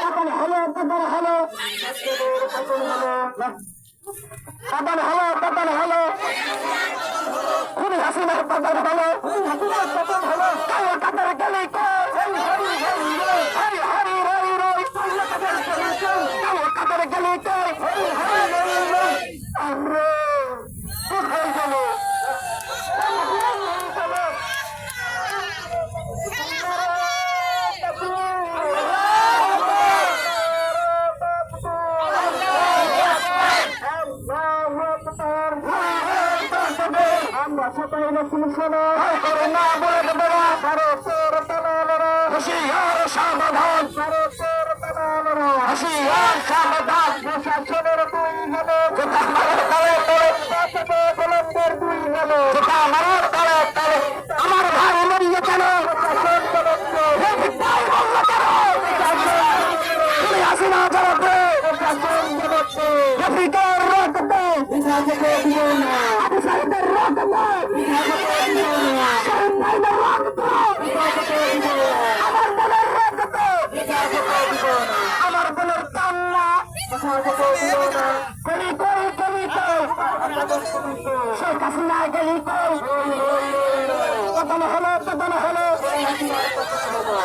পতন হলো পতন হলো পতন হলো পতন হলো খুনি হাসিনার পতন হলো পতন হলো কাতার গেলে হরি হরি রই কাতার গেলে আমরা কোথায় গেল আমরা সবাই শোনো না বলে দেবো না হুশিয়ার সাবধান হুশিয়ার সাবধান প্রশাসনের দুই হলো কোথা মারার তলে তলে গোলন্দের দুই হলো কোথা মারার তলে তলে আমার ভাই মরিয়ে কেন হাসিনা জবাব দে রফিকের রক্ত আবু সাইদের রক্ত আমার বোনের কান্না কলি কই কলি কই শেখ হাসিনা গেলি কই পতন হলো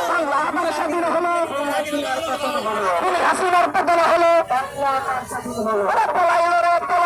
বাংলা আবার স্বাধীন হলো হাসিনার পতন হলো পলাইল রে